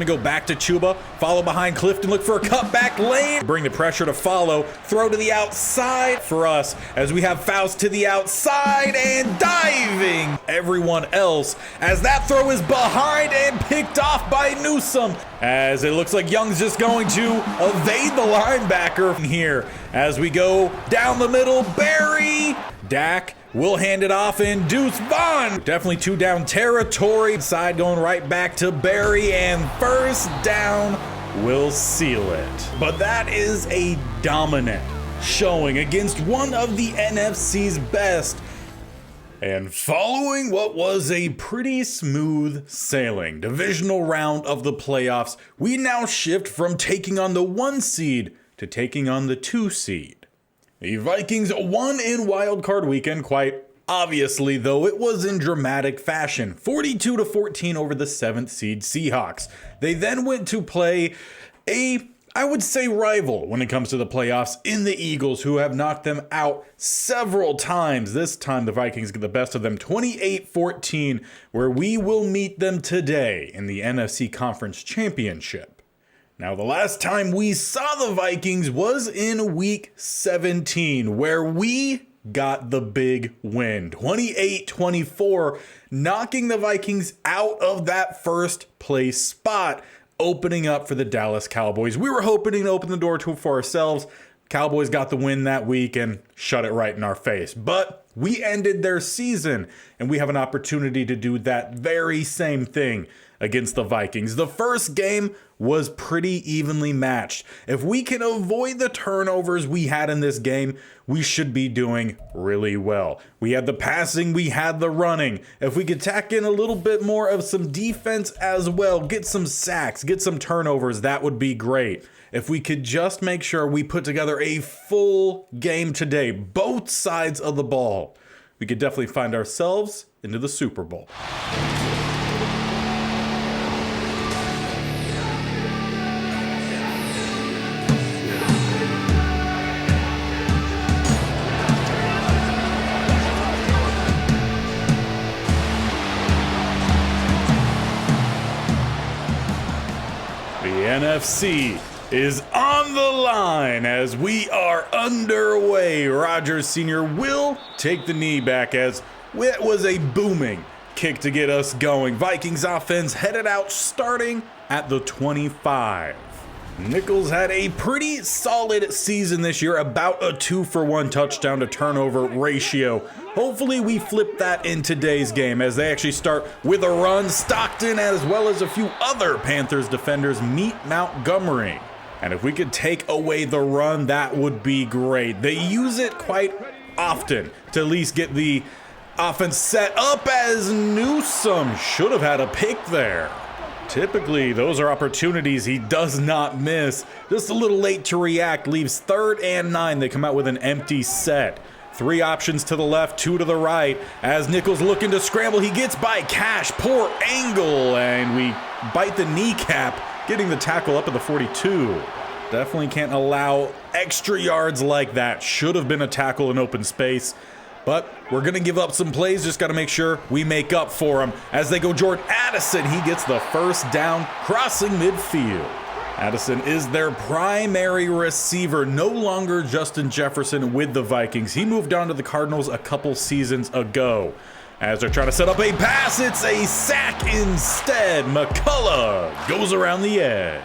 going to go back to Chuba, follow behind Clifton, look for a cutback lane, bring the pressure to follow, throw to the outside for us as we have Faust to the outside and diving everyone else as that throw is behind and picked off by Newsome, as it looks like Young's just going to evade the linebacker here as we go down the middle. Barry, Dak will hand it off, and Deuce Vaughn, definitely 2 down territory. Side going right back to Barry, and first down will seal it. But that is a dominant showing against one of the NFC's best. And following what was a pretty smooth sailing divisional round of the playoffs, we now shift from taking on the 1 seed to taking on the 2 seed. The Vikings won in Wildcard weekend, quite obviously, though it was in dramatic fashion, 42-14 over the 7th seed Seahawks. They then went to play I would say rival when it comes to the playoffs in the Eagles, who have knocked them out several times. This time the Vikings get the best of them 28-14, where we will meet them today in the NFC Conference Championship. Now, the last time we saw the Vikings was in week 17, where we got the big win, 28-24, knocking the Vikings out of that first place spot, opening up for the Dallas Cowboys. We were hoping to open the door for ourselves. Cowboys got the win that week and shut it right in our face. But we ended their season, and we have an opportunity to do that very same thing against the Vikings. The first game was pretty evenly matched. If we can avoid the turnovers we had in this game, we should be doing really well. We had the passing, we had the running. If we could tack in a little bit more of some defense as well, get some sacks, get some turnovers, that would be great. If we could just make sure we put together a full game today, both sides of the ball, we could definitely find ourselves into the Super Bowl. The NFC is on the line as we are underway. Rodgers Sr. will take the knee back as it was a booming kick to get us going. Vikings offense headed out starting at the 25. Nichols had a pretty solid season this year, about a 2-for-1 touchdown to turnover ratio. Hopefully we flip that in today's game as they actually start with a run. Stockton, as well as a few other Panthers defenders, meet Montgomery. And if we could take away the run, that would be great. They use it quite often to at least get the offense set up, as Newsome should have had a pick there. Typically, those are opportunities he does not miss. Just a little late to react, leaves 3rd and 9. They come out with an empty set. 3 options to the left, 2 to the right. As Nichols looking to scramble, he gets by Cash. Poor angle, and we bite the kneecap, getting the tackle up at the 42. Definitely can't allow extra yards like that. Should have been a tackle in open space. But we're going to give up some plays. Just got to make sure we make up for them. As they go Jordan Addison, he gets the first down, crossing midfield. Addison is their primary receiver, no longer Justin Jefferson with the Vikings. He moved on to the Cardinals a couple seasons ago. As they're trying to set up a pass, it's a sack instead. McCullough goes around the edge.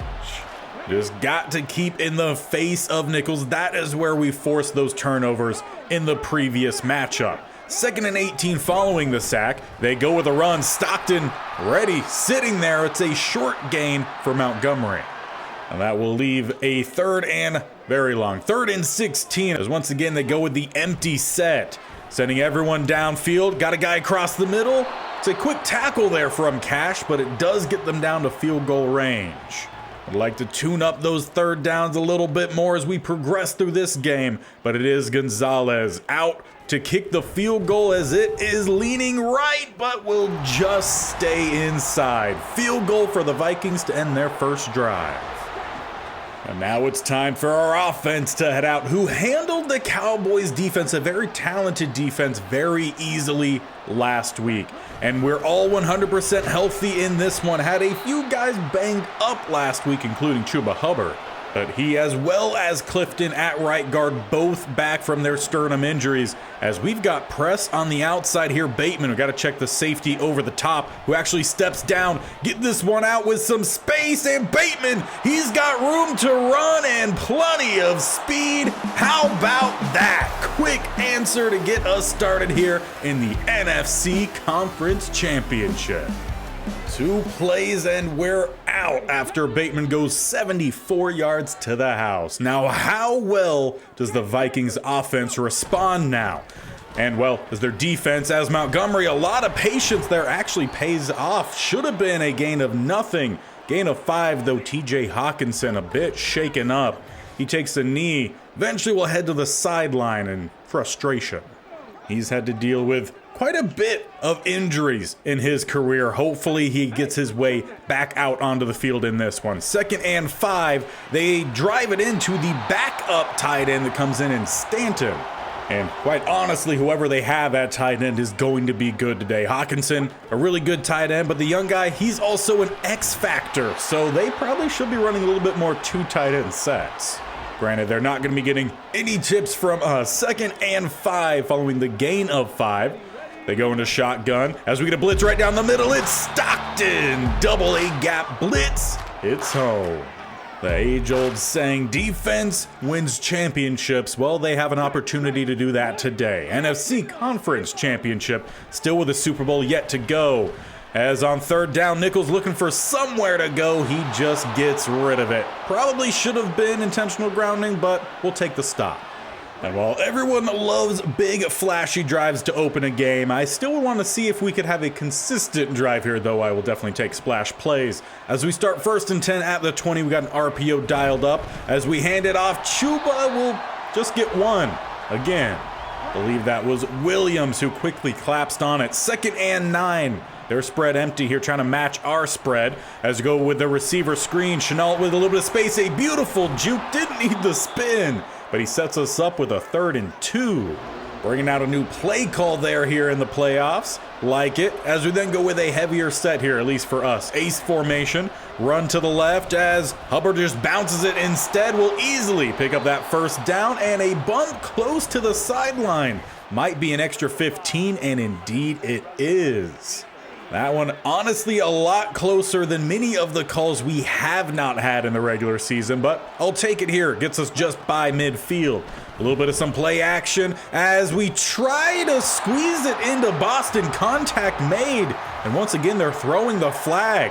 Just got to keep in the face of Nichols. That is where we forced those turnovers in the previous matchup. 2nd and 18 following the sack. They go with a run. Stockton ready, sitting there. It's a short gain for Montgomery. And that will leave a 3rd and very long. 3rd and 16, as once again they go with the empty set. Sending everyone downfield. Got a guy across the middle. It's a quick tackle there from Cash, but it does get them down to field goal range. I'd like to tune up those 3rd downs a little bit more as we progress through this game, but it is Gonzalez out to kick the field goal as it is leaning right, but will just stay inside. Field goal for the Vikings to end their first drive. And now it's time for our offense to head out, who handled the Cowboys defense, a very talented defense, very easily last week. And we're all 100% healthy in this one. Had a few guys banged up last week, including Chuba Hubbard. But he, as well as Clifton at right guard, both back from their sternum injuries. As we've got press on the outside here, Bateman, we got to check the safety over the top, who actually steps down, get this one out with some space, and Bateman, he's got room to run and plenty of speed. How about that? Quick answer to get us started here in the NFC Conference Championship. 2 plays and we're out after Bateman goes 74 yards to the house. Now, how well does the Vikings offense respond now? And well, as their defense, as Montgomery, a lot of patience there actually pays off. Should have been a gain of nothing. Gain of 5, though. TJ Hawkinson a bit shaken up. He takes a knee. Eventually will head to the sideline in frustration. He's had to deal with quite a bit of injuries in his career. Hopefully he gets his way back out onto the field in this one. 2nd and 5. They drive it into the backup tight end that comes in Stanton. And quite honestly, whoever they have at tight end is going to be good today. Hawkinson, a really good tight end, but the young guy, he's also an X factor. So they probably should be running a little bit more 2 tight end sets. Granted, they're not going to be getting any tips from 2nd and 5 following the gain of 5. They go into shotgun. As we get a blitz right down the middle, it's Stockton. Double A gap blitz. It's home. The age-old saying, defense wins championships. Well, they have an opportunity to do that today. NFC Conference Championship, still with a Super Bowl yet to go. As on 3rd down, Nichols looking for somewhere to go. He just gets rid of it. Probably should have been intentional grounding, but we'll take the stop. And while everyone loves big, flashy drives to open a game, I still want to see if we could have a consistent drive here, though I will definitely take splash plays. As we start 1st and 10 at the 20, we got an RPO dialed up. As we hand it off, Chuba will just get 1 again. I believe that was Williams who quickly collapsed on it. 2nd and 9. Their spread empty here, trying to match our spread. As we go with the receiver screen, Chenault with a little bit of space, a beautiful juke, didn't need the spin. But he sets us up with a 3rd and 2. Bringing out a new play call there here in the playoffs. Like it. As we then go with a heavier set here, at least for us. Ace formation. Run to the left as Hubbard just bounces it instead. Will easily pick up that 1st down. And a bump close to the sideline. Might be an extra 15, and indeed it is. That one, honestly, a lot closer than many of the calls we have not had in the regular season, but I'll take it here. Gets us just by midfield. A little bit of some play action as we try to squeeze it into Boston. Contact made, and once again, they're throwing the flag.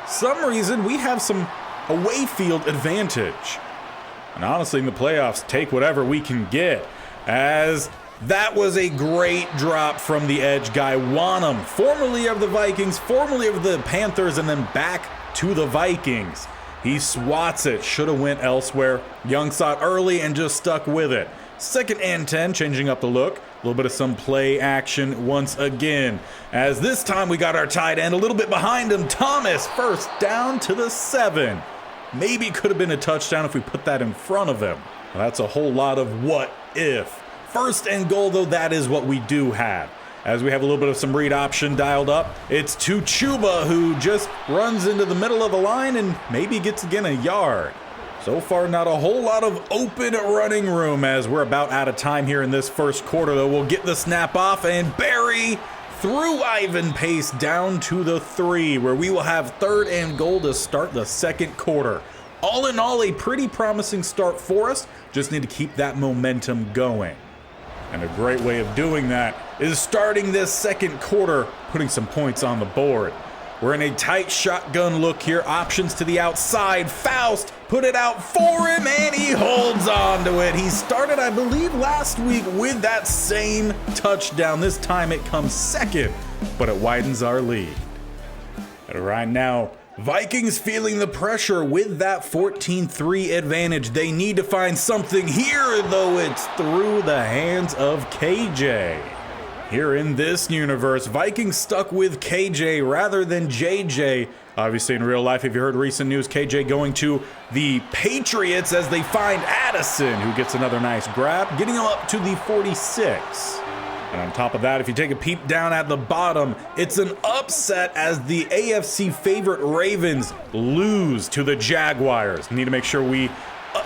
Some reason we have some away field advantage. And honestly, in the playoffs, take whatever we can get. As that was a great drop from the edge guy, Wanham, formerly of the Vikings, formerly of the Panthers, and then back to the Vikings. He swats it, should have went elsewhere. Young saw it early and just stuck with it. 2nd and 10, changing up the look. A little bit of some play action once again. As this time we got our tight end a little bit behind him. Thomas, 1st down to the 7. Maybe could have been a touchdown if we put that in front of him. Well, that's a whole lot of what if. 1st and goal, though, that is what we do have. As we have a little bit of some read option dialed up, it's to Chuba, who just runs into the middle of the line and maybe gets again a yard. So far, not a whole lot of open running room as we're about out of time here in this 1st quarter, though. We'll get the snap off and Barry through Ivan Pace down to the 3, where we will have 3rd and goal to start the 2nd quarter. All in all, a pretty promising start for us. Just need to keep that momentum going. And a great way of doing that is starting this 2nd quarter, putting some points on the board. We're in a tight shotgun look here. Options to the outside. Faust put it out for him, and he holds on to it. He started, I believe, last week with that same touchdown. This time it comes 2nd, but it widens our lead. And right now, Vikings feeling the pressure with that 14-3 advantage. They need to find something here, though it's through the hands of KJ. here in this universe. Vikings stuck with KJ rather than JJ. Obviously, in real life, if you heard recent news, KJ going to the Patriots as they find Addison, who gets another nice grab, getting him up to the 46. And on top of that, if you take a peep down at the bottom, it's an upset as the AFC favorite Ravens lose to the Jaguars. Need to make sure we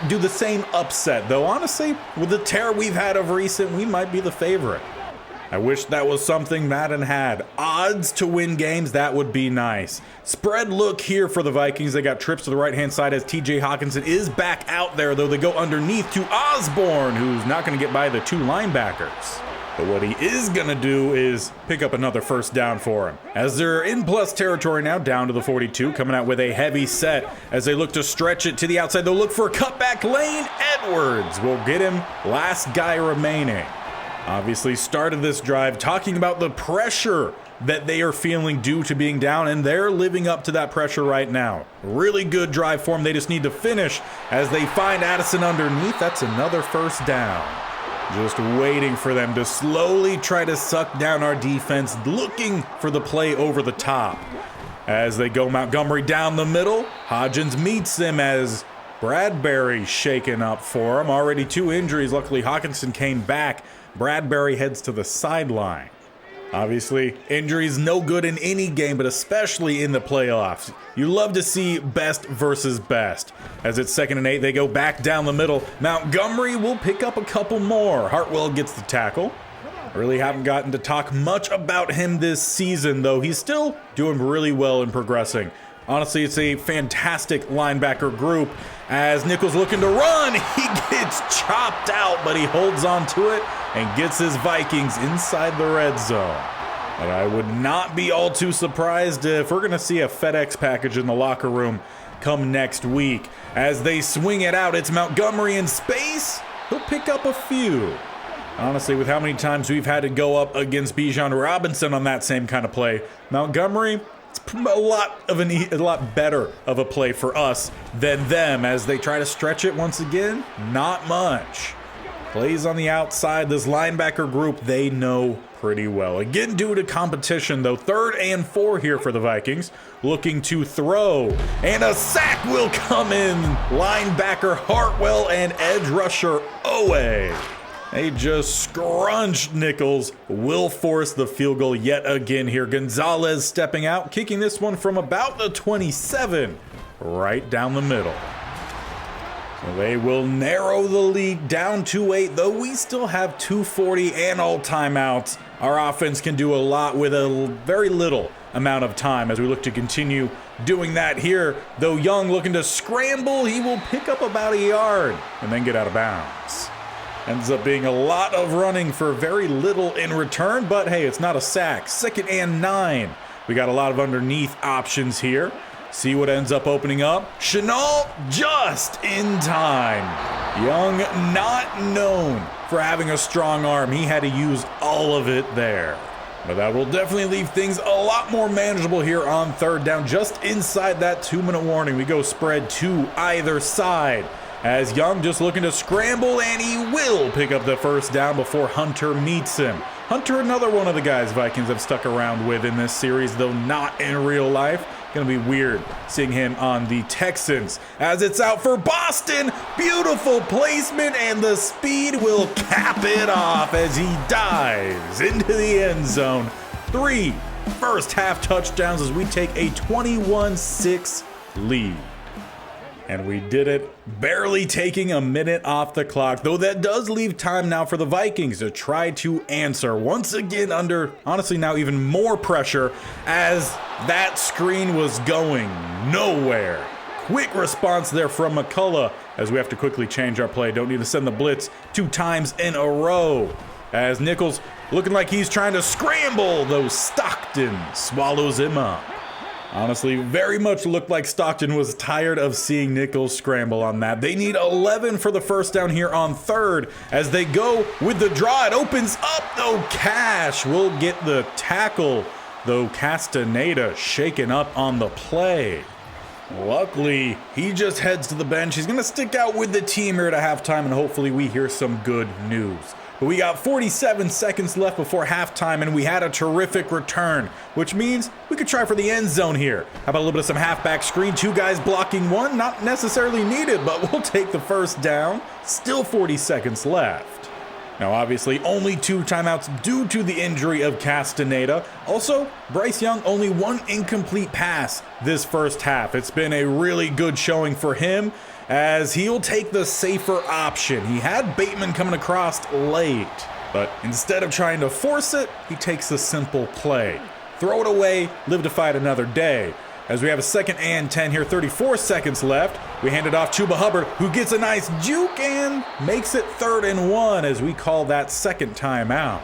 do the same upset, though honestly, with the tear we've had of recent, we might be the favorite. I wish that was something Madden had. Odds to win games, that would be nice. Spread look here for the Vikings. They got trips to the right-hand side as TJ Hawkinson is back out there, though they go underneath to Osborne, who's not going to get by the two linebackers. But what he is going to do is pick up another first down for him. As they're in plus territory now, down to the 42, coming out with a heavy set as they look to stretch it to the outside. They'll look for a cutback lane. Edwards will get him, last guy remaining. Obviously started this drive talking about the pressure that they are feeling due to being down, and they're living up to that pressure right now. Really good drive for them. They just need to finish as they find Addison underneath. That's another first down. Just waiting for them to slowly try to suck down our defense, looking for the play over the top. As they go Montgomery down the middle, Hodgins meets him as Bradbury shaken up for him. Already two injuries. Luckily, Hawkinson came back. Bradbury heads to the sideline. Obviously, injuries no good in any game, but especially in the playoffs. You love to see best versus best. As it's 2nd and 8, they go back down the middle. Montgomery will pick up a couple more. Hartwell gets the tackle. Really haven't gotten to talk much about him this season, though. He's still doing really well and progressing. Honestly, it's a fantastic linebacker group. As Nichols looking to run, he gets chopped out, but he holds on to it and gets his Vikings inside the red zone. But I would not be all too surprised if we're going to see a FedEx package in the locker room come next week. As they swing it out, it's Montgomery in space. He'll pick up a few. Honestly, with how many times we've had to go up against Bijan Robinson on that same kind of play, Montgomery, it's a lot better of a play for us than them as they try to stretch it once again. Not much. Plays on the outside. This linebacker group, they know pretty well. Again, due to competition, though, 3rd and 4 here for the Vikings. Looking to throw. And a sack will come in. Linebacker Hartwell and edge rusher Owe. They just scrunched Nichols. Will force the field goal yet again here. Gonzalez stepping out, kicking this one from about the 27, right down the middle. So they will narrow the lead down to 8, though we still have 2:40 and all timeouts. Our offense can do a lot with a very little amount of time as we look to continue doing that here. Though Young looking to scramble, he will pick up about a yard and then get out of bounds. Ends up being a lot of running for very little in return, but hey, it's not a sack. 2nd and 9. We got a lot of underneath options here. See what ends up opening up. Chenault just in time. Young, not known for having a strong arm. He had to use all of it there. But that will definitely leave things a lot more manageable here on 3rd down. Just inside that 2-minute warning, we go spread to either side. As Young just looking to scramble, and he will pick up the first down before Hunter meets him. Hunter, another one of the guys Vikings have stuck around with in this series, though not in real life. Gonna be weird seeing him on the Texans. As it's out for Boston, beautiful placement, and the speed will cap it off as he dives into the end zone. 3 first-half touchdowns as we take a 21-6 lead. And we did it, barely taking a minute off the clock, though that does leave time now for the Vikings to try to answer. Once again under, honestly, now even more pressure as that screen was going nowhere. Quick response there from McCullough as we have to quickly change our play. Don't need to send the blitz 2 times in a row. As Nichols looking like he's trying to scramble, though Stockton swallows him up. Honestly, very much looked like Stockton was tired of seeing Nichols scramble on that. They need 11 for the first down here on 3rd as they go with the draw. It opens up, though Cash will get the tackle, though Castaneda shaken up on the play. Luckily, he just heads to the bench. He's going to stick out with the team here at halftime, and hopefully we hear some good news. But we got 47 seconds left before halftime, and we had a terrific return, which means we could try for the end zone here. How about a little bit of some halfback screen? Two guys blocking one, not necessarily needed, but we'll take the first down. Still 40 seconds left. Now, obviously, only 2 timeouts due to the injury of Castaneda. Also, Bryce Young only 1 incomplete pass this first half. It's been a really good showing for him, as he'll take the safer option. He had Bateman coming across late, but instead of trying to force it, he takes the simple play. Throw it away, live to fight another day. As we have a 2nd and 10 here, 34 seconds left. We hand it off Chuba Hubbard, who gets a nice juke and makes it 3rd and 1 as we call that second timeout.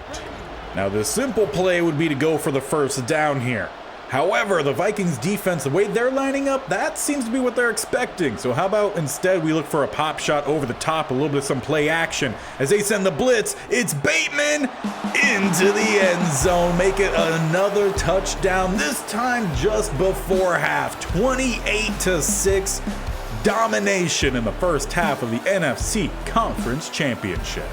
Now the simple play would be to go for the first down here. However, the Vikings defense, the way they're lining up, that seems to be what they're expecting. So how about instead we look for a pop shot over the top, a little bit of some play action. As they send the blitz, it's Bateman into the end zone. Make it another touchdown, this time just before half. 28-6 domination in the first half of the NFC Conference Championship.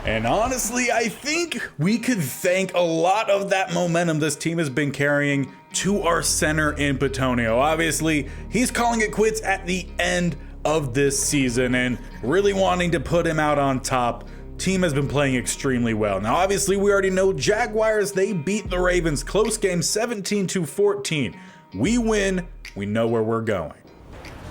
And honestly, I think we could thank a lot of that momentum this team has been carrying to our center in Petonio. Obviously, he's calling it quits at the end of this season and really wanting to put him out on top. Team has been playing extremely well. Now, obviously, we already know Jaguars, they beat the Ravens. Close game, 17-14. We win, we know where we're going.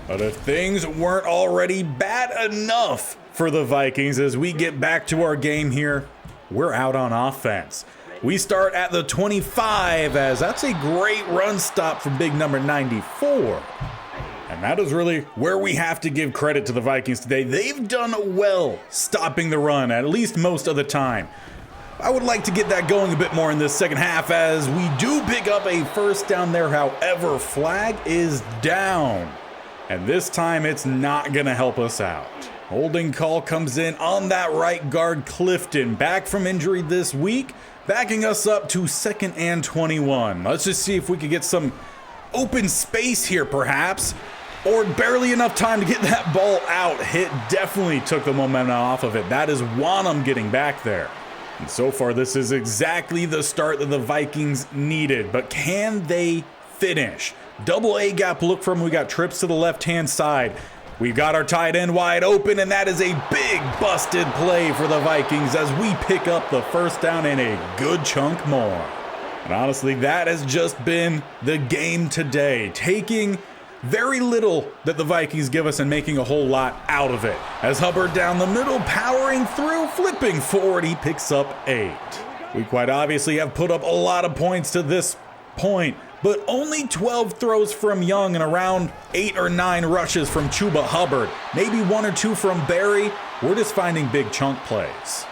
But if things weren't already bad enough for the Vikings, as we get back to our game here, we're out on offense. We start at the 25, as that's a great run stop from big number 94. And that is really where we have to give credit to the Vikings today. They've done well stopping the run, at least most of the time. I would like to get that going a bit more in this second half, as we do pick up a first down there. However, flag is down. And this time it's not going to help us out. Holding call comes in on that right guard, Clifton, back from injury this week, backing us up to 2nd and 21. Let's just see if we could get some open space here, perhaps, or barely enough time to get that ball out. Hit definitely took the momentum off of it. That is Wanham getting back there. And so far, this is exactly the start that the Vikings needed, but can they finish? Double A gap look from, we got trips to the left-hand side. We've got our tight end wide open, and that is a big busted play for the Vikings as we pick up the first down and a good chunk more. And honestly, that has just been the game today, taking very little that the Vikings give us and making a whole lot out of it. As Hubbard down the middle, powering through, flipping forward, he picks up 8. We quite obviously have put up a lot of points to this point, but only 12 throws from Young and around 8 or 9 rushes from Chuba Hubbard. Maybe 1 or 2 from Barry. We're just finding big chunk plays.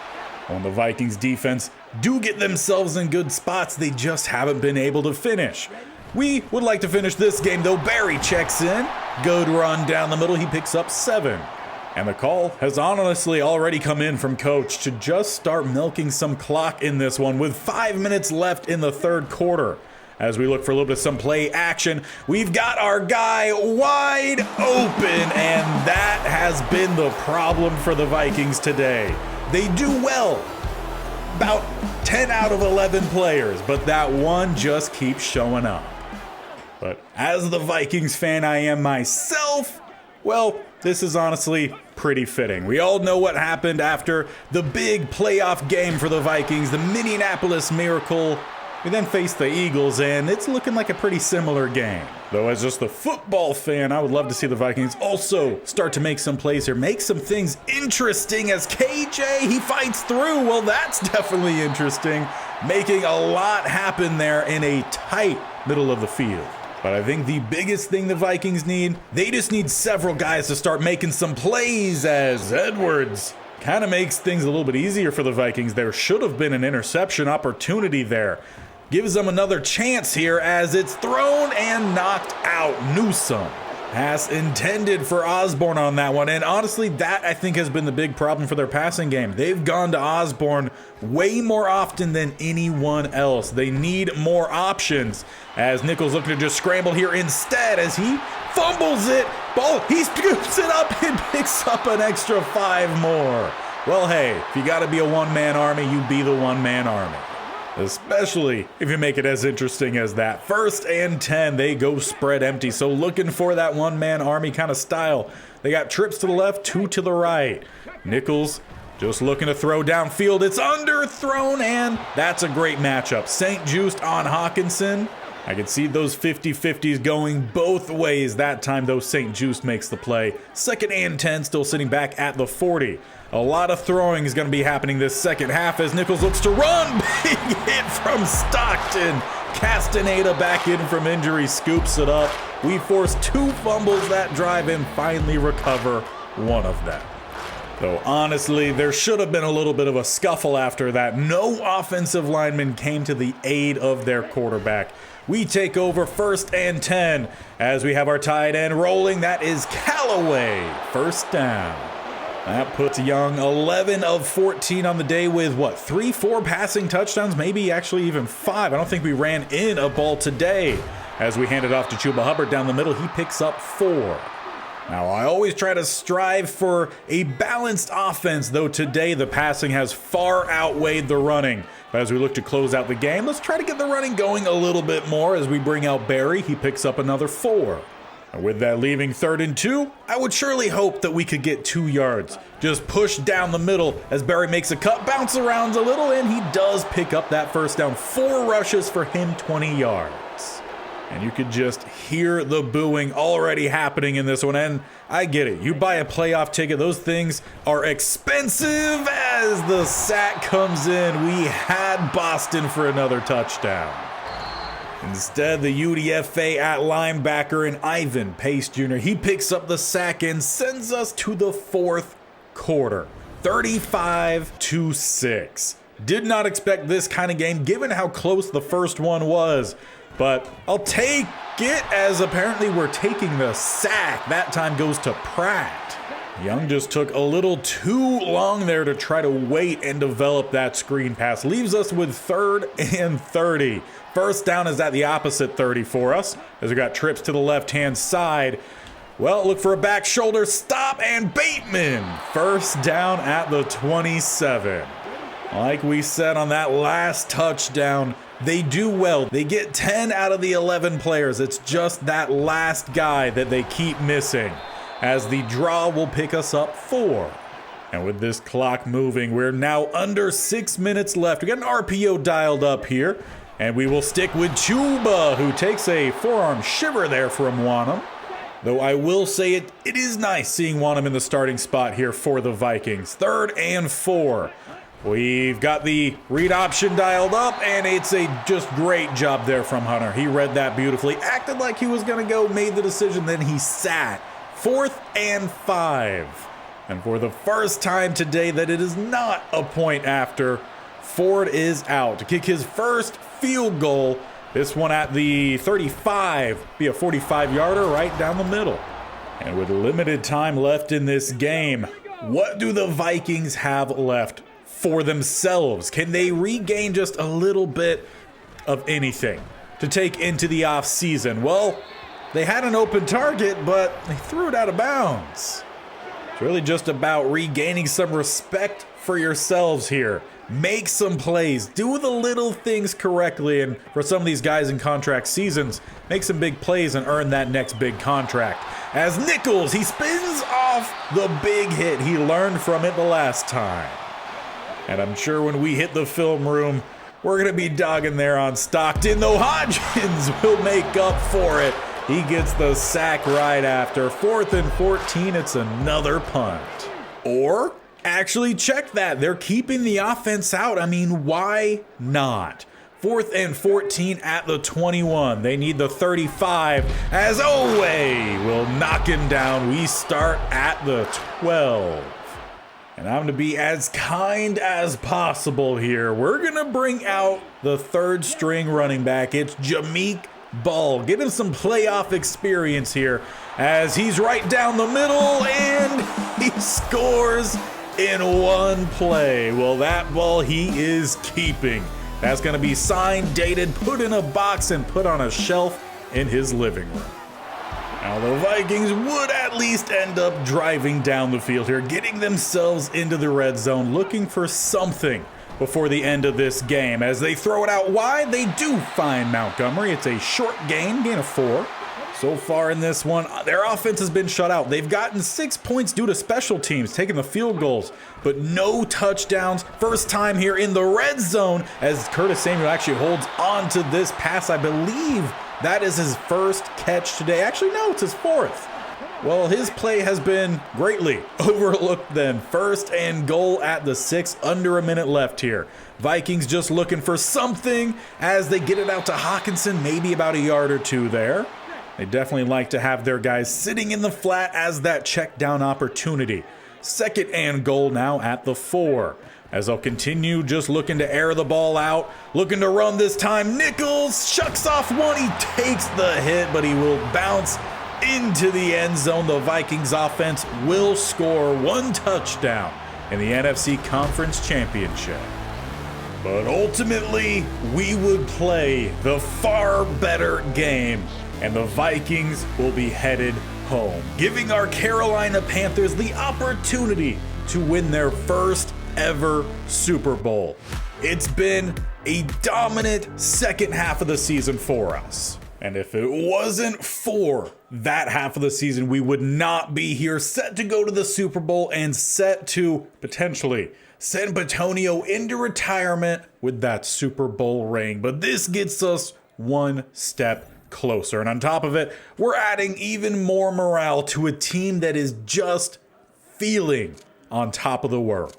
When the Vikings defense do get themselves in good spots, they just haven't been able to finish. We would like to finish this game though. Barry checks in. Good run down the middle. He picks up 7. And the call has honestly already come in from coach to just start milking some clock in this one with 5 minutes left in the third quarter. As we look for a little bit of some play action, we've got our guy wide open, and that has been the problem for the Vikings today. They do well, about 10 out of 11 players, but that one just keeps showing up. But as the Vikings fan I am myself, well, this is honestly pretty fitting. We all know what happened after the big playoff game for the Vikings, the Minneapolis Miracle. We then face the Eagles, and it's looking like a pretty similar game. Though as just a football fan, I would love to see the Vikings also start to make some plays here, make some things interesting as KJ, he fights through. Well, that's definitely interesting, making a lot happen there in a tight middle of the field. But I think the biggest thing the Vikings need, they just need several guys to start making some plays, as Edwards kind of makes things a little bit easier for the Vikings. There should have been an interception opportunity there. Gives them another chance here as it's thrown and knocked out. Newsome. Pass intended for Osborne on that one. And honestly, that I think has been the big problem for their passing game. They've gone to Osborne way more often than anyone else. They need more options. As Nichols looking to just scramble here instead as he fumbles it. Ball, he scoops it up and picks up an extra 5 more. Well, hey, if you got to be a one-man army, you be the one-man army. Especially if you make it as interesting as that. 1st and 10, they go spread empty. So looking for that one-man army kind of style. They got trips to the left, 2 to the right. Nichols just looking to throw downfield. It's underthrown, and that's a great matchup. St. Just on Hawkinson. I can see those 50-50s going both ways. That time, though, St. Just makes the play. 2nd and 10, still sitting back at the 40. A lot of throwing is going to be happening this second half as Nichols looks to run. Big hit from Stockton. Castaneda back in from injury, scoops it up. We force 2 fumbles that drive and finally recover one of them. Though honestly, there should have been a little bit of a scuffle after that. No offensive lineman came to the aid of their quarterback. We take over 1st and 10 as we have our tight end rolling. That is Callaway. 1st down. That puts Young 11 of 14 on the day with, 3-4 passing touchdowns, maybe actually even 5. I don't think we ran in a ball today. As we hand it off to Chuba Hubbard down the middle, he picks up 4. Now, I always try to strive for a balanced offense, though today the passing has far outweighed the running. But as we look to close out the game, let's try to get the running going a little bit more as we bring out Barry. He picks up another 4. And with that leaving 3rd and 2, I would surely hope that we could get 2 yards. Just push down the middle as Barry makes a cut, bounce around a little, and he does pick up that 1st down. 4 rushes for him, 20 yards. And you could just hear the booing already happening in this one. And I get it. You buy a playoff ticket, those things are expensive. As the sack comes in, we had Boston for another touchdown. Instead, the UDFA at linebacker and Ivan Pace Jr., he picks up the sack and sends us to the 4th quarter. 35-6. Did not expect this kind of game given how close the first one was. But I'll take it as apparently we're taking the sack. That time goes to Pratt. Young just took a little too long there to try to wait and develop that screen pass. Leaves us with 3rd and 30. 1st down is at the opposite 30 for us as we got trips to the left-hand side. Well, look for a back shoulder stop and Bateman. 1st down at the 27. Like we said on that last touchdown, they do well. They get 10 out of the 11 players. It's just that last guy that they keep missing, as the draw will pick us up 4. And with this clock moving, we're now under 6 minutes left. We got an RPO dialed up here, and we will stick with Chuba, who takes a forearm shiver there from Wanham. Though I will say it is nice seeing Wanham in the starting spot here for the Vikings. 3rd and 4. We've got the read option dialed up, and it's a just great job there from Hunter. He read that beautifully, acted like he was going to go, made the decision, then he sat. 4th and 5. And for the first time today that it is not a point after, Ford is out to kick his first field goal. This one at the 35, be a 45-yarder right down the middle. And with limited time left in this game, what do the Vikings have left for themselves? Can they regain just a little bit of anything to take into the offseason? Well, they had an open target, but they threw it out of bounds. It's really just about regaining some respect for yourselves here. Make some plays, do the little things correctly, and for some of these guys in contract seasons, make some big plays and earn that next big contract. As Nichols, he spins off the big hit. He learned from it the last time. And I'm sure when we hit the film room, we're going to be dogging there on Stockton, though Hodgins will make up for it. He gets the sack right after. 4th and 14, it's another punt. Or actually check that. They're keeping the offense out. I mean, why not? 4th and 14 at the 21. They need the 35 as Owe will knock him down. We start at the 12. And I'm going to be as kind as possible here. We're going to bring out the 3rd string running back. It's Jameek Ball. Get him some playoff experience here as he's right down the middle and he scores in one play. Well, that ball he is keeping. That's going to be signed, dated, put in a box, and put on a shelf in his living room. Now the Vikings would at least end up driving down the field here, getting themselves into the red zone, looking for something before the end of this game. As they throw it out wide, they do find Montgomery. It's a short gain of 4. So far in this one, their offense has been shut out. They've gotten 6 points due to special teams, taking the field goals, but no touchdowns. First time here in the red zone as Curtis Samuel actually holds on to this pass. I believe that is his first catch today. Actually, no, it's his 4th. Well, his play has been greatly overlooked then. 1st and goal at the 6, under a minute left here. Vikings just looking for something as they get it out to Hawkinson, maybe about a yard or 2 there. They definitely like to have their guys sitting in the flat as that check down opportunity. 2nd and goal now at the 4. As they'll continue just looking to air the ball out, looking to run this time. Nichols shucks off one. He takes the hit, but he will bounce into the end zone. The Vikings offense will score 1 touchdown in the NFC Conference Championship. But ultimately, we would play the far better game, and the Vikings will be headed home, giving our Carolina Panthers the opportunity to win their first ever Super Bowl. It's been a dominant second half of the season for us. And if it wasn't for that half of the season, we would not be here set to go to the Super Bowl and set to potentially send Bitonio into retirement with that Super Bowl ring. But this gets us 1 step closer. And on top of it, we're adding even more morale to a team that is just feeling on top of the world.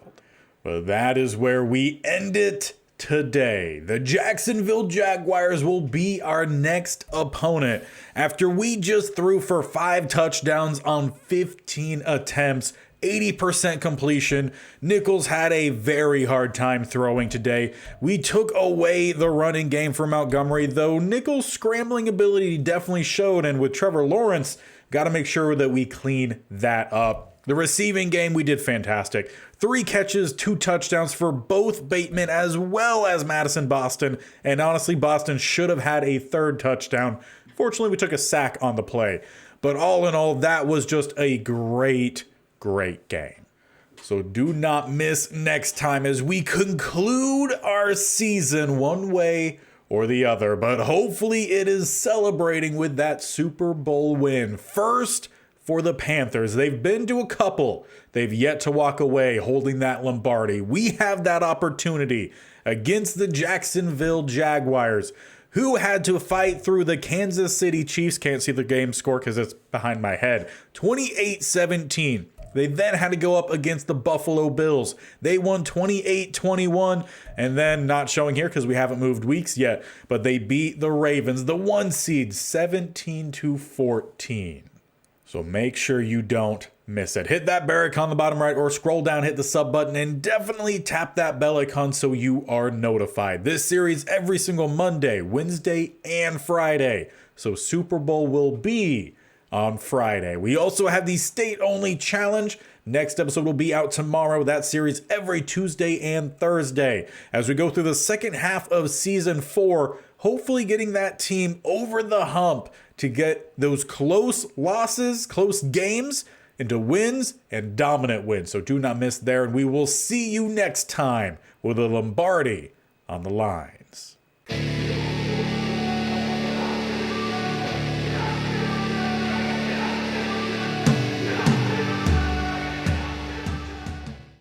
But that is where we end it today. The Jacksonville Jaguars will be our next opponent after we just threw for 5 touchdowns on 15 attempts, 80% completion. Nichols had a very hard time throwing today. We took away the running game from Montgomery, though Nichols' scrambling ability definitely showed, and with Trevor Lawrence, got to make sure that we clean that up. The receiving game, we did fantastic. 3 catches, 2 touchdowns for both Bateman as well as Madison Boston. And honestly, Boston should have had a 3rd touchdown. Fortunately, we took a sack on the play. But all in all, that was just a great game. So do not miss next time as we conclude our season one way or the other. But hopefully it is celebrating with that Super Bowl win. First for the Panthers. They've been to a couple. They've yet to walk away holding that Lombardi. We have that opportunity against the Jacksonville Jaguars, who had to fight through the Kansas City Chiefs. Can't see the game score because it's behind my head. 28-17. They then had to go up against the Buffalo Bills. They won 28-21, and then not showing here because we haven't moved weeks yet, but they beat the Ravens, the 1 seed, 17-14. So make sure you don't miss it. Hit that bell icon on the bottom right or scroll down, hit the sub button, and definitely tap that bell icon so you are notified. This series every single Monday, Wednesday, and Friday. So Super Bowl will be on Friday. We also have the state-only challenge. Next episode will be out tomorrow. That series every Tuesday and Thursday. As we go through the second half of season 4, hopefully getting that team over the hump to get those close losses, close games into wins and dominant wins. So do not miss there, and we will see you next time with a Lombardi on the line.